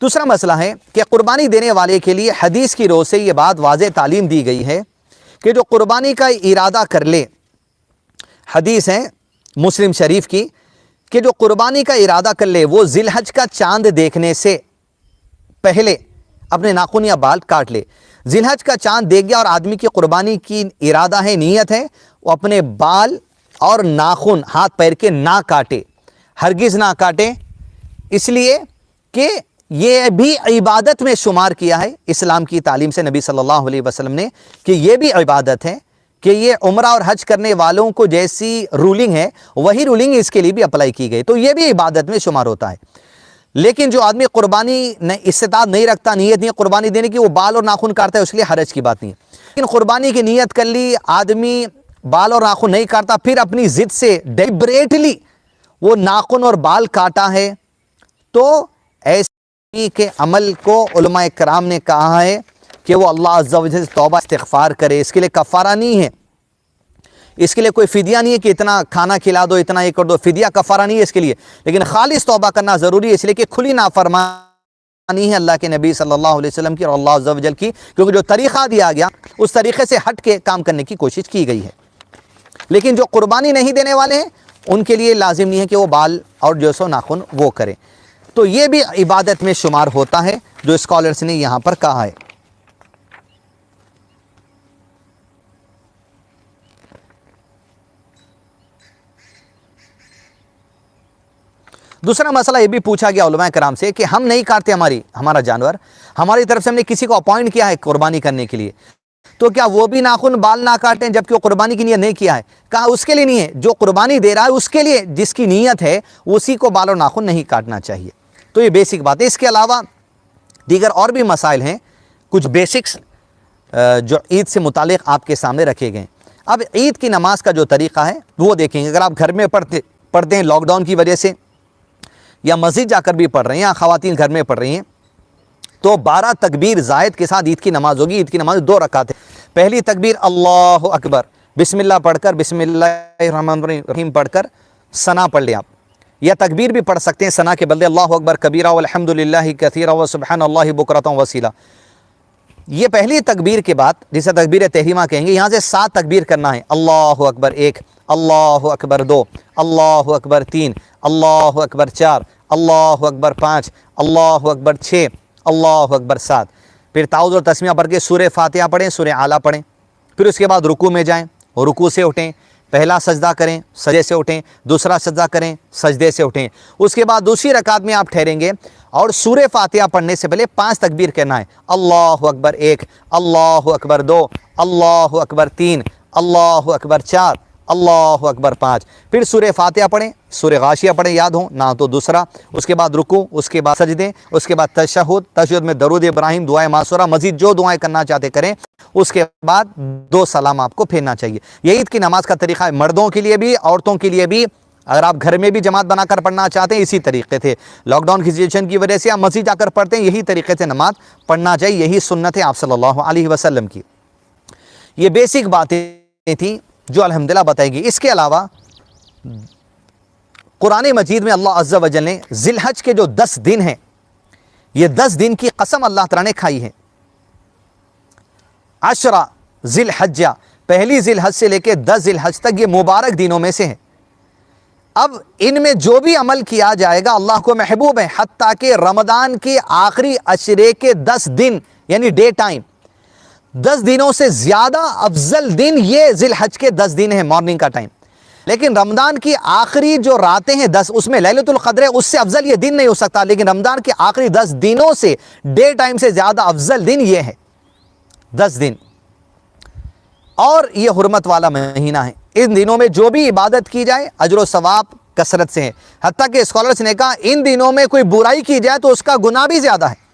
دوسرا مسئلہ ہے کہ قربانی دینے والے کے لیے حدیث کی روح سے یہ بات واضح تعلیم دی گئی ہے کہ جو قربانی کا ارادہ کر لے، حدیث ہے مسلم شریف کی کہ جو قربانی کا ارادہ کر لے وہ ذی الحج کا چاند دیکھنے سے پہلے اپنے ناخن یا بال کاٹ لے۔ ذی الحج کا چاند دیکھ گیا اور آدمی کی قربانی کی ارادہ ہے، نیت ہے، وہ اپنے بال اور ناخن ہاتھ پیر کے نہ کاٹے، ہرگز نہ کاٹے، اس لیے کہ یہ بھی عبادت میں شمار کیا ہے اسلام کی تعلیم سے نبی صلی اللہ علیہ وسلم نے، کہ یہ بھی عبادت ہے، کہ یہ عمرہ اور حج کرنے والوں کو جیسی رولنگ ہے وہی رولنگ اس کے لیے بھی اپلائی کی گئی، تو یہ بھی عبادت میں شمار ہوتا ہے۔ لیکن جو آدمی قربانی استطاعت نہیں رکھتا، نیت نہیں قربانی دینے کی، وہ بال اور ناخن کاٹتا ہے، اس لیے حرج کی بات نہیں ہے۔ لیکن قربانی کی نیت کر لی، آدمی بال اور ناخن نہیں کاٹتا، پھر اپنی ضد سے ڈیلیبریٹلی وہ ناخن اور بال کاٹا ہے، تو ایسے کے عمل کو علماء کرام نے کہا ہے کہ وہ اللہ عز و جل سے توبہ استغفار کرے، اس کے لیے کفارہ نہیں ہے، اس کے لیے کوئی فدیہ نہیں ہے کہ اتنا کھانا کھلا دو، اتنا یہ کر دو، فدیہ کفارہ نہیں ہے اس کے لیے، لیکن خالص توبہ کرنا ضروری ہے، اس لیے کہ کھلی نافرمانی ہے اللہ کے نبی صلی اللہ علیہ وسلم کی اور اللہ عز و جل کی، کیونکہ جو طریقہ دیا گیا اس طریقے سے ہٹ کے کام کرنے کی کوشش کی گئی ہے۔ لیکن جو قربانی نہیں دینے والے ہیں ان کے لیے لازم نہیں ہے کہ وہ بال اور جو سو ناخن وہ کریں، تو یہ بھی عبادت میں شمار ہوتا ہے جو اسکالرز نے یہاں پر کہا ہے۔ دوسرا مسئلہ یہ بھی پوچھا گیا علماء کرام سے کہ ہم نہیں کاٹتے ہمارا جانور، ہماری طرف سے ہم نے کسی کو اپوائنٹ کیا ہے قربانی کرنے کے لیے، تو کیا وہ بھی ناخن بال نہ کاٹیں جبکہ وہ قربانی کی نیت نہیں کیا ہے؟ کہا اس کے لیے نہیں ہے، جو قربانی دے رہا ہے اس کے لیے جس کی نیت ہے اسی کو بال اور ناخن نہیں کاٹنا چاہیے، تو یہ بیسک بات ہے۔ اس کے علاوہ دیگر اور بھی مسائل ہیں، کچھ بیسکس جو عید سے متعلق آپ کے سامنے رکھے گئے۔ اب عید کی نماز کا جو طریقہ ہے وہ دیکھیں گے، اگر آپ گھر میں پڑھتے ہیں لاک ڈاؤن کی وجہ سے، یا مسجد جا کر بھی پڑھ رہے ہیں، یا خواتین گھر میں پڑھ رہی ہیں، تو 12 تکبیر زائد کے ساتھ عید کی نماز ہوگی۔ عید کی نماز 2 رکعت ہے، پہلی تکبیر اللہ اکبر، بسم اللہ پڑھ کر، بسم اللہ الرحمن الرحیم پڑھ کر ثنا پڑھ لیں آپ، یا تکبیر بھی پڑھ سکتے ہیں ثنا کے بدلے، اللہ اکبر کبیرہ والحمد للہ کثیرہ وسبحان اللہ بکرۃ وصیلہ۔ یہ پہلی تکبیر کے بعد جسے تکبیر تحریمہ کہیں گے، یہاں سے 7 تکبیر کرنا ہے، اللہ اکبر 1، اللہ اکبر 2، اللہ اکبر 3، اللہ اکبر 4، اللہ اکبر 5، اللہ اکبر 6، اللہ اکبر 7۔ پھر تعوذ اور تسمیہ پڑھ کے سورہ فاتحہ پڑھیں، سورہ اعلیٰ پڑھیں، پھر اس کے بعد رکوع میں جائیں، رکوع سے اٹھیں، پہلا سجدہ کریں، سجدے سے اٹھیں، دوسرا سجدہ کریں، سجدے سے اٹھیں، اس کے بعد دوسری رکعت میں آپ ٹھہریں گے اور سورہ فاتحہ پڑھنے سے پہلے 5 تکبیر کہنا ہے۔ اللہ اکبر 1، اللہ اکبر 2، اللہ اکبر 3، اللہ اکبر 4، اللہ اکبر 5۔ پھر سورہ فاتحہ پڑھیں، سورہ غاشیہ پڑھیں یاد ہو نہ تو دوسرا، اس کے بعد رکوع، اس کے بعد سجدے، اس کے بعد تشہد میں درود ابراہیم، دعائے معصورہ، مزید جو دعائیں کرنا چاہتے کریں، اس کے بعد 2 سلام آپ کو پھیرنا چاہیے۔ یہ عید کی نماز کا طریقہ ہے، مردوں کے لیے بھی عورتوں کے لیے بھی۔ اگر آپ گھر میں بھی جماعت بنا کر پڑھنا چاہتے ہیں اسی طریقے سے، لاک ڈاؤن کی سچویشن کی وجہ سے آپ مسجد جا کر پڑھتے ہیں، یہی طریقے سے نماز پڑھنا چاہیے، یہی سنت ہے آپ صلی اللہ علیہ وسلم کی۔ یہ بیسک باتیں تھیں جو الحمدللہ بتائے گی۔ اس کے علاوہ قرآن مجید میں اللہ عز و جل نے ذی الحج کے جو 10 دن ہیں، یہ 10 دن کی قسم اللہ تعالیٰ نے کھائی ہے۔ 10 ذی الحجہ، پہلی ذی الحج سے لے کے 10 ذی الحج تک یہ مبارک دنوں میں سے ہیں۔ اب ان میں جو بھی عمل کیا جائے گا اللہ کو محبوب ہے، حتیٰ کہ رمضان کے آخری عشرے کے 10 دن یعنی ڈے ٹائم، 10 دنوں سے زیادہ افضل دن یہ ذی الحج کے 10 دن ہیں مارننگ کا ٹائم۔ لیکن رمضان کی آخری جو راتیں ہیں 10، اس میں لیلۃ القدر ہے، اس سے افضل یہ دن نہیں ہو سکتا، لیکن رمضان کے آخری 10 دنوں سے ڈے ٹائم سے زیادہ افضل دن یہ ہے 10 دن، اور یہ حرمت والا مہینہ ہے۔ ان دنوں میں جو بھی عبادت کی جائے اجر و ثواب کثرت سے ہے، حتیٰ کہ اسکالرز نے کہا ان دنوں میں کوئی برائی کی جائے تو اس کا گناہ بھی زیادہ ہے،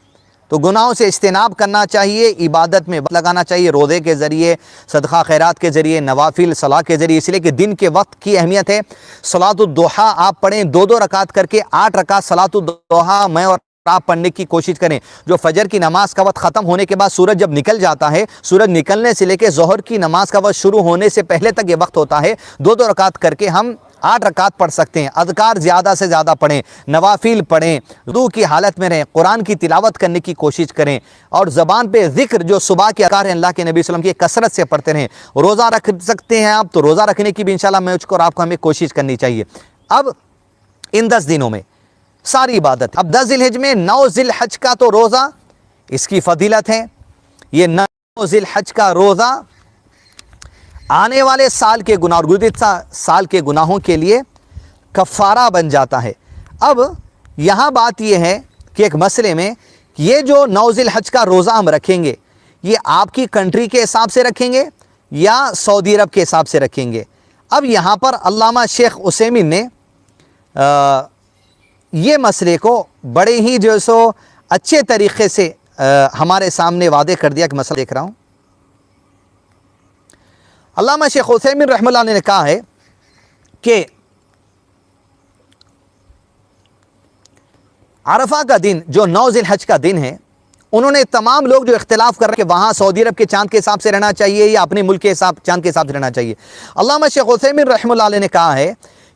تو گناہوں سے اجتناب کرنا چاہیے، عبادت میں وقت لگانا چاہیے، روزے کے ذریعے، صدقہ خیرات کے ذریعے، نوافل صلاح کے ذریعے، اس لیے کہ دن کے وقت کی اہمیت ہے۔ صلاۃ الضحیٰ آپ پڑھیں 2 رکعت کر کے، 8 رکعت صلاۃ الضحیٰ میں اور آپ پڑھنے کی کوشش کریں۔ جو فجر کی نماز کا وقت ختم ہونے کے بعد سورج جب نکل جاتا ہے، سورج نکلنے سے لے کے ظہر کی نماز کا وقت شروع ہونے سے پہلے تک یہ وقت ہوتا ہے، 2 رکعت کر کے ہم 8 رکعت پڑھ سکتے ہیں۔ اذکار زیادہ سے زیادہ پڑھیں، نوافل پڑھیں، وضو کی حالت میں رہیں، قرآن کی تلاوت کرنے کی کوشش کریں، اور زبان پہ ذکر جو صبح کے اذکار ہیں اللہ کے نبی صلی اللہ علیہ وسلم کی کثرت سے پڑھتے رہیں۔ روزہ رکھ سکتے ہیں آپ تو روزہ رکھنے کی بھی انشاءاللہ مجھ کو اور آپ کو ہمیں کوشش کرنی چاہیے۔ اب ان 10 دنوں میں ساری عبادت، اب 10 ذی الحج میں 9 ذی الحج کا تو روزہ اس کی فضیلت ہے، یہ 9 ذی الحج کا روزہ آنے والے سال کے گناہ اور گزشتہ سال کے گناہوں کے لیے کفارہ بن جاتا ہے۔ اب یہاں بات یہ ہے کہ ایک مسئلے میں یہ جو 9 ذی الحج کا روزہ ہم رکھیں گے، یہ آپ کی کنٹری کے حساب سے رکھیں گے یا سعودی عرب کے حساب سے رکھیں گے؟ اب یہاں پر علامہ شیخ عثیمین نے یہ مسئلے کو بڑے ہی جو سو اچھے طریقے سے ہمارے سامنے واضح کر دیا کہ مسئلہ دیکھ رہا ہوں۔ علامہ شیخ عثیمین رحمہ اللہ نے کہا ہے کہ عرفہ کا دن جو 9 ذی الحج کا دن ہے، انہوں نے تمام لوگ جو اختلاف کر رہے ہیں کہ وہاں سعودی عرب کے چاند کے حساب سے رہنا چاہیے یا اپنے ملک کے چاند کے حساب سے رہنا چاہیے، علامہ شیخ عثیمین رحمہ اللہ علیہ نے کہا ہے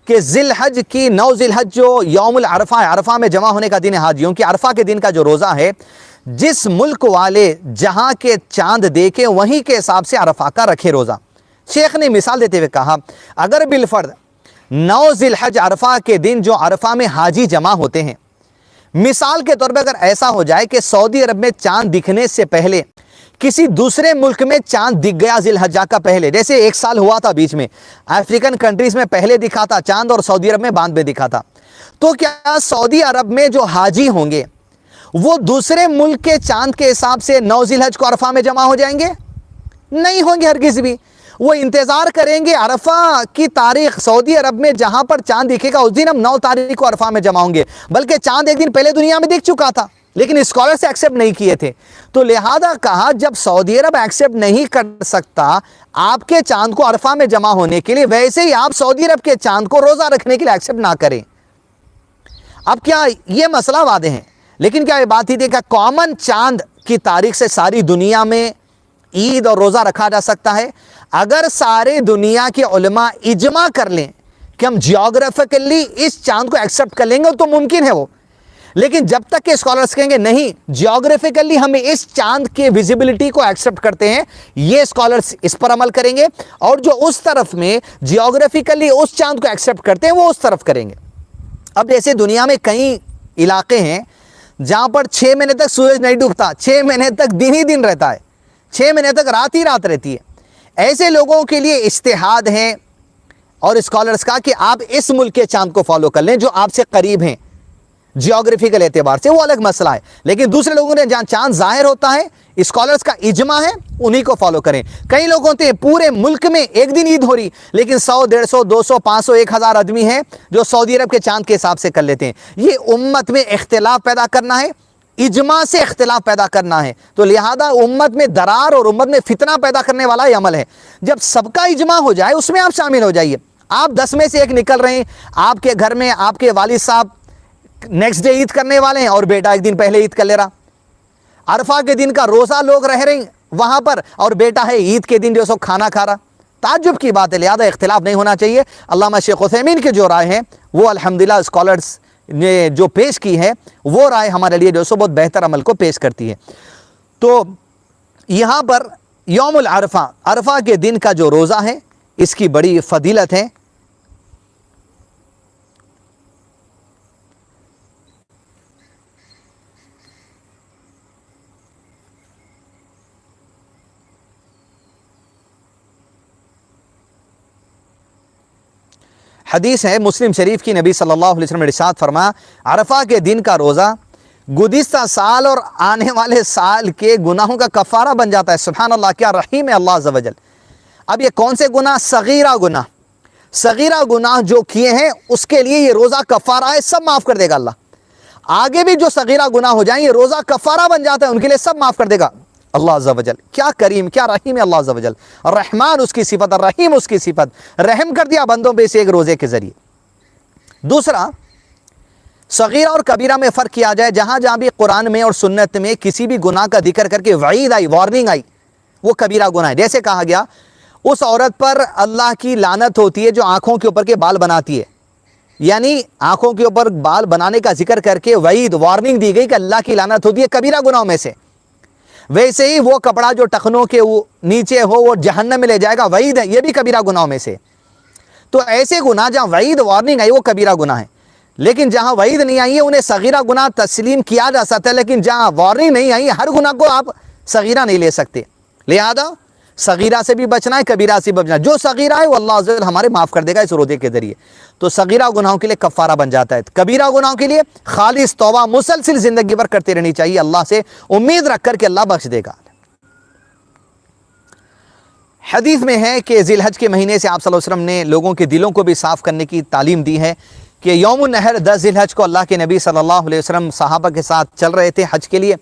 کہ ذی الحج کی 9 ذی الحج جو یوم العرفہ ہے، عرفہ میں جمع ہونے کا دن ہے حاجیوں کی، عرفہ کے دن کا جو روزہ ہے، جس ملک والے جہاں کے چاند دیکھیں وہیں کے حساب سے عرفہ کا رکھے روزہ۔ شیخ نے مثال دیتے ہوئے کہا اگر بالفرض 9 ذی الحج عرفہ کے دن جو عرفہ میں حاجی جمع ہوتے ہیں، مثال کے طور پہ اگر ایسا ہو جائے کہ سعودی عرب میں چاند دکھنے سے پہلے کسی دوسرے ملک میں چاند دکھ گیا ذی الحجہ کا پہلے، جیسے 1 سال ہوا تھا بیچ میں افریقن کنٹریز میں پہلے دکھا تھا چاند اور سعودی عرب میں بعد میں دکھا تھا، تو کیا سعودی عرب میں جو حاجی ہوں گے وہ دوسرے ملک کے چاند کے حساب سے 9 ذی الحج کو عرفہ میں جمع ہو جائیں گے؟ نہیں ہوں گے ہرگز بھی۔ وہ انتظار کریں گے عرفہ کی تاریخ، سعودی عرب میں جہاں پر چاند دکھے گا اس دن ہم 9 تاریخ کو عرفہ میں جمع ہوں گے، بلکہ چاند ایک دن پہلے دنیا میں دکھ چکا تھا لیکن اسکالر سے ایکسیپٹ نہیں کیے تھے، تو لہذا کہا جب سعودی عرب ایکسیپٹ نہیں کر سکتا آپ کے چاند کو عرفہ میں جمع ہونے کے لیے، ویسے ہی آپ سعودی عرب کے چاند کو روزہ رکھنے کے لیے ایکسیپٹ نہ کریں۔ اب کیا یہ مسئلہ واضح ہے، لیکن کیا یہ بات ہی تھی کہ کامن چاند کی تاریخ سے ساری دنیا میں عید اور روزہ رکھا جا سکتا ہے؟ اگر سارے دنیا کے علماء اجماع کر لیں کہ ہم جیوگرافیکلی اس چاند کو ایکسیپٹ کر لیں گے تو ممکن ہے وہ، لیکن جب تک کہ اسکالرز کہیں گے نہیں جیوگرافیکلی ہم اس چاند کے ویزیبلٹی کو ایکسیپٹ کرتے ہیں، یہ اسکالرز اس پر عمل کریں گے، اور جو اس طرف میں جیوگرافیکلی اس چاند کو ایکسیپٹ کرتے ہیں وہ اس طرف کریں گے۔ اب جیسے دنیا میں کئی علاقے ہیں جہاں پر 6 مہینے تک سورج نہیں ڈوبتا، 6 مہینے تک دن ہی دن رہتا ہے، 6 مہینے تک رات ہی رات رہتی ہے، ایسے لوگوں کے لیے اجتہاد ہے اور اسکالرس کا کہ آپ اس ملک کے چاند کو فالو کر لیں جو آپ سے قریب ہیں جیوگرافیکل اعتبار سے، وہ الگ مسئلہ ہے، لیکن دوسرے لوگوں نے جہاں چاند ظاہر ہوتا ہے اسکالرس کا اجماع ہے انہی کو فالو کریں۔ کئی لوگ ہوتے ہیں پورے ملک میں ایک دن عید ہو رہی لیکن 100 150 200 500 1000 آدمی ہیں جو سعودی عرب کے چاند کے حساب سے کر لیتے ہیں۔ یہ امت میں اختلاف پیدا کرنا ہے، اجماع سے اختلاف پیدا کرنا ہے، تو لہذا امت میں درار اور امت میں فتنہ پیدا کرنے والا یہ عمل ہے۔ جب سب کا اجماع ہو جائے اس میں آپ شامل ہو جائیے۔ آپ 10 میں سے ایک نکل رہے ہیں، آپ کے گھر میں آپ کے والد صاحب نیکسٹ ڈے عید کرنے والے ہیں اور بیٹا ایک دن پہلے عید کر لے رہا، عرفہ کے دن کا روزہ لوگ رہ رہے ہیں وہاں پر اور بیٹا ہے عید کے دن جو سو کھانا کھا رہا، تعجب کی بات ہے۔ لہذا اختلاف نہیں ہونا چاہیے۔ علامہ شیخ عثیمین کی جو رائے ہیں وہ الحمدللہ اسکالرز نے جو پیش کی ہے وہ رائے ہمارے لیے جو سو بہت بہتر عمل کو پیش کرتی ہے۔ تو یہاں پر یوم العرفہ، عرفہ کے دن کا جو روزہ ہے اس کی بڑی فضیلت ہے۔ حدیث ہے مسلم شریف کی، نبی صلی اللہ علیہ وسلم نے ارشاد فرمایا عرفہ کے دن کا روزہ گزشتہ سال اور آنے والے سال کے گناہوں کا کفارہ بن جاتا ہے۔ سبحان اللہ، کیا رحیم ہے اللہ عز و جل۔ اب یہ کون سے گناہ؟ صغیرہ گناہ، صغیرہ گناہ جو کیے ہیں اس کے لیے یہ روزہ کفارہ ہے، سب معاف کر دے گا اللہ۔ آگے بھی جو صغیرہ گناہ ہو جائیں یہ روزہ کفارہ بن جاتا ہے، ان کے لیے سب معاف کر دے گا اللہ عز و جل۔ کیا کریم، کیا رحیم ہے اللہ عز و جل۔ الرحمن اس کی صفت، الرحیم اس کی صفت، رحم کر دیا بندوں پہ اس ایک روزے کے ذریعے۔ دوسرا، صغیرہ اور کبیرہ میں فرق کیا جائے، جہاں جہاں بھی قرآن میں اور سنت میں کسی بھی گناہ کا ذکر کر کے وعید آئی، وارننگ آئی، وہ کبیرہ گناہ ہے۔ جیسے کہا گیا اس عورت پر اللہ کی لعنت ہوتی ہے جو آنکھوں کے اوپر کے بال بناتی ہے، یعنی آنکھوں کے اوپر بال بنانے کا ذکر کر کے وعید، وارننگ دی گئی کہ اللہ کی لعنت ہوتی ہے کبیرہ گناہوں میں سے۔ ویسے ہی وہ کپڑا جو ٹخنوں کے نیچے ہو وہ جہنم میں لے جائے گا، وعید ہے، یہ بھی کبیرہ گناہوں میں سے۔ تو ایسے گناہ جہاں وعید، وارننگ آئی وہ کبیرہ گناہ ہے، لیکن جہاں وعید نہیں آئی ہے انہیں صغیرہ گناہ تسلیم کیا جا سکتا ہے، لیکن جہاں وارننگ نہیں آئی ہر گناہ کو آپ صغیرہ نہیں لے سکتے۔ لہذا صغیرہ سے بھی بچنا ہے، کبیرہ سے بھی بچنا ہے۔ جو صغیرہ ہے وہ اللہ عز و جل ہمارے معاف کر دے گا اس روزے کے ذریعے۔ تو صغیرہ گناہوں کے لیے کفارہ بن جاتا ہے، کبیرہ گناہوں کے لیے خالص توبہ مسلسل زندگی بھر کرتے رہنی چاہیے، اللہ سے امید رکھ کر کہ اللہ بخش دے گا۔ حدیث میں ہے کہ ذی الحج کے مہینے سے آپ صلی اللہ علیہ وسلم نے لوگوں کے دلوں کو بھی صاف کرنے کی تعلیم دی ہے کہ یوم النحر 10 ذی الحج کو اللہ کے نبی صلی اللہ علیہ وسلم صحابہ کے ساتھ چل رہے تھے حج کے لیے،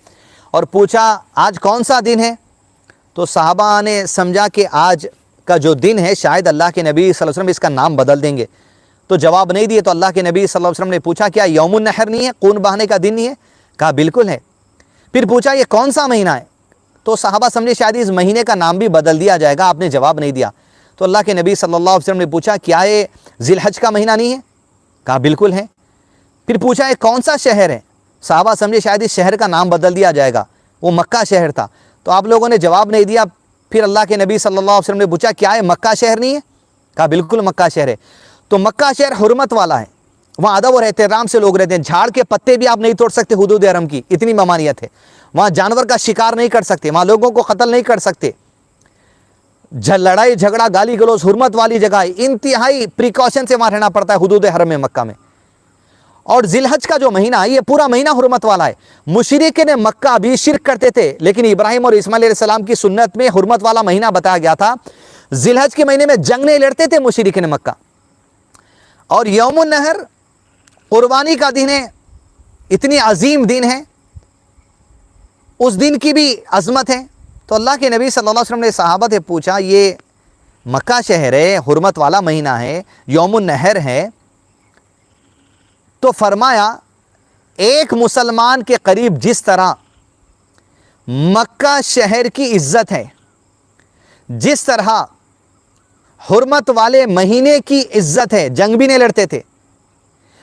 اور پوچھا آج کون سا دن ہے؟ تو صحابہ نے سمجھا کہ آج کا جو دن ہے شاید اللہ کے نبی صلی اللہ علیہ وسلم اس کا نام بدل دیں گے، تو جواب نہیں دیے۔ تو اللہ کے نبی صلی اللہ علیہ وسلم نے پوچھا کیا یوم النحر نہیں ہے، خون بہانے کا دن نہیں ہے؟ کہا بالکل ہے۔ پھر پوچھا یہ کون سا مہینہ ہے؟ تو صحابہ سمجھے شاید اس مہینے کا نام بھی بدل دیا جائے گا، آپ نے جواب نہیں دیا۔ تو اللہ کے نبی صلی اللہ علیہ وسلم نے پوچھا کیا یہ ذی الحج کا مہینہ نہیں ہے؟ کہا بالکل ہے۔ پھر پوچھا یہ کون سا شہر ہے؟ صحابہ سمجھے شاید اس شہر کا نام بدل دیا جائے گا، وہ مکہ شہر تھا۔ تو آپ لوگوں نے جواب نہیں دیا۔ پھر اللہ کے نبی صلی اللہ علیہ وسلم نے پوچھا کیا یہ مکہ شہر نہیں ہے؟ کہا بالکل مکہ شہر ہے۔ تو مکہ شہر حرمت والا ہے، وہاں ادب اور احترام سے لوگ رہتے ہیں، جھاڑ کے پتے بھی آپ نہیں توڑ سکتے حدود حرم کی، اتنی ممانعت ہے۔ وہاں جانور کا شکار نہیں کر سکتے، وہاں لوگوں کو قتل نہیں کر سکتے، لڑائی جھگڑا گالی گلوچ حرمت والی جگہ ہے، انتہائی پریکاشن سے وہاں رہنا پڑتا ہے حدود حرم میں مکہ میں۔ اور ذی الحج کا جو مہینہ ہے یہ پورا مہینہ حرمت والا ہے۔ مشرکین مکہ بھی شرک کرتے تھے، لیکن ابراہیم اور اسماعیل علیہ السلام کی سنت میں حرمت والا مہینہ بتایا گیا تھا۔ ذی الحج کے مہینے میں جنگ نہیں لڑتے تھے مشرکین مکہ۔ اور یوم النحر قربانی کا دن ہے، اتنی عظیم دن ہے، اس دن کی بھی عظمت ہے۔ تو اللہ کے نبی صلی اللہ علیہ وسلم نے صحابہ سے پوچھا یہ مکہ شہر ہے، حرمت والا مہینہ ہے، یوم النحر ہے، تو فرمایا ایک مسلمان کے قریب جس طرح مکہ شہر کی عزت ہے، جس طرح حرمت والے مہینے کی عزت ہے، جنگ بھی نہیں لڑتے تھے،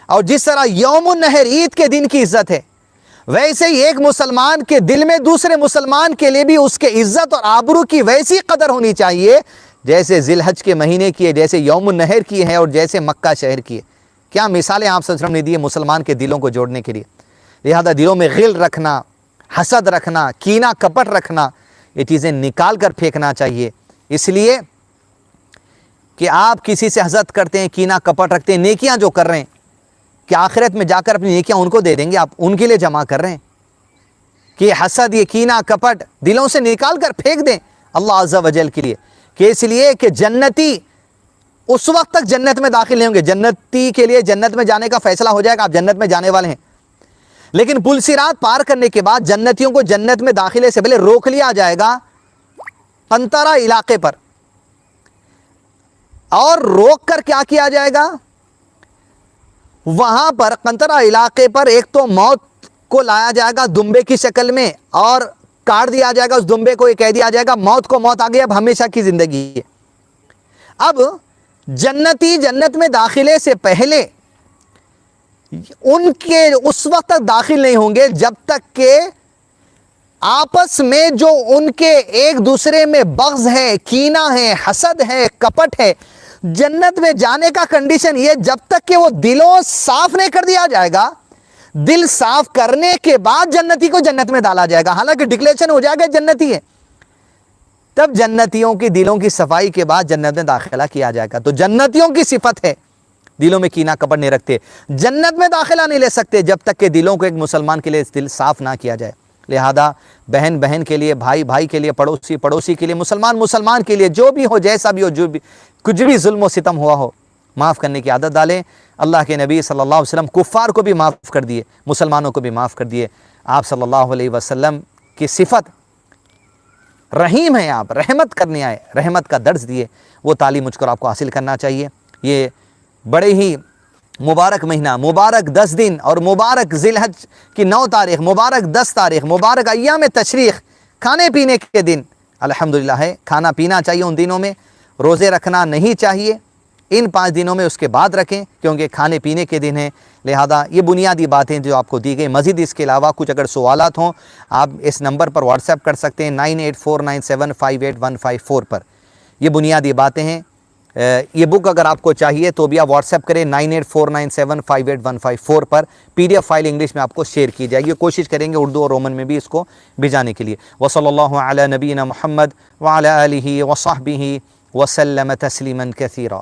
اور جس طرح یوم النحر عید کے دن کی عزت ہے، ویسے ہی ایک مسلمان کے دل میں دوسرے مسلمان کے لیے بھی اس کے عزت اور آبرو کی ویسی قدر ہونی چاہیے جیسے ذی الحج کے مہینے کی ہے، جیسے یوم النحر کی ہے، اور جیسے مکہ شہر کی ہے۔ کیا مثالیں آپ صلی اللہ علیہ وسلم نے دی مسلمان کے دلوں کو جوڑنے کے لیے۔ لہذا دلوں میں غل رکھنا، حسد رکھنا، کینہ کپٹ رکھنا، یہ چیزیں نکال کر پھینکنا چاہیے۔ اس لیے کہ آپ کسی سے حسد کرتے ہیں, کینہ کپٹ رکھتے ہیں, نیکیاں جو کر رہے ہیں کہ آخرت میں جا کر اپنی نیکیاں ان کو دے دیں گے, آپ ان کے لیے جمع کر رہے ہیں کہ حسد, یہ کینہ کپٹ دلوں سے نکال کر پھینک دیں اللہ عز و جل کے لیے, کہ اس لیے کہ جنتی اس وقت تک جنت میں داخل نہیں ہوں گے. جنتی کے لیے جنت میں جانے کا فیصلہ ہو جائے گا, آپ جنت میں جانے والے ہیں, لیکن پل صراط پار کرنے کے بعد جنتیوں کو جنت میں داخلے سے پہلے روک لیا جائے گا قنطرہ علاقے پر, اور روک کر کیا کیا جائے گا, وہاں پر قنطرہ علاقے پر ایک تو موت کو لایا جائے گا دمبے کی شکل میں, اور کاٹ دیا جائے گا اس دمبے کو, یہ کہہ دیا جائے گا موت کو موت آ گئی, اب ہمیشہ کی زندگی ہے. اب جنتی جنت میں داخلے سے پہلے ان کے اس وقت تک داخل نہیں ہوں گے جب تک کہ آپس میں جو ان کے ایک دوسرے میں بغض ہے, کینہ ہے, حسد ہے, کپٹ ہے, جنت میں جانے کا کنڈیشن یہ جب تک کہ وہ دلوں صاف نہیں کر دیا جائے گا. دل صاف کرنے کے بعد جنتی کو جنت میں ڈالا جائے گا, حالانکہ ڈکلیریشن ہو جائے گا جنتی ہے, تب جنتیوں کی دلوں کی صفائی کے بعد جنت میں داخلہ کیا جائے گا. تو جنتیوں کی صفت ہے دلوں میں کینہ کپٹ نہیں رکھتے, جنت میں داخلہ نہیں لے سکتے جب تک کہ دلوں کو ایک مسلمان کے لیے دل صاف نہ کیا جائے. لہذا بہن بہن کے لیے, بھائی بھائی کے لیے, پڑوسی پڑوسی کے لیے, مسلمان مسلمان کے لیے, جو بھی ہو, جیسا بھی ہو, جو بھی کچھ بھی ظلم و ستم ہوا ہو, معاف کرنے کی عادت ڈالیں. اللہ کے نبی صلی اللہ علیہ وسلم کفار کو بھی معاف کر دیے, مسلمانوں کو بھی معاف کر دیے. آپ صلی اللہ علیہ وسلم کی صفت رحیم ہیں, آپ رحمت کرنے آئے, رحمت کا درس دیے, وہ تعلیم مجھ کو آپ کو حاصل کرنا چاہیے. یہ بڑے ہی مبارک مہینہ, مبارک 10 دن, اور مبارک ذی الحج کی 9 تاریخ, مبارک 10 تاریخ, مبارک ایام تشریق, کھانے پینے کے دن الحمدللہ ہے. کھانا پینا چاہیے ان دنوں میں, روزے رکھنا نہیں چاہیے ان 5 دنوں میں, اس کے بعد رکھیں کیونکہ کھانے پینے کے دن ہیں. لہذا یہ بنیادی باتیں جو آپ کو دی گئی. مزید اس کے علاوہ کچھ اگر سوالات ہوں آپ اس نمبر پر واٹس ایپ کر سکتے ہیں 9849758154 پر. یہ بنیادی باتیں ہیں. یہ بک اگر آپ کو چاہیے تو بھی آپ واٹس ایپ کریں 9849758154 پر. PDF فائل انگلش میں آپ کو شیئر کی جائے گی, کوشش کریں گے اردو اور رومن میں بھی اس کو بھیجانے کے لیے. وصلی اللہ علی نبینا محمد وعلی آلہ وصحبہ وسلم تسلیما کثیرا.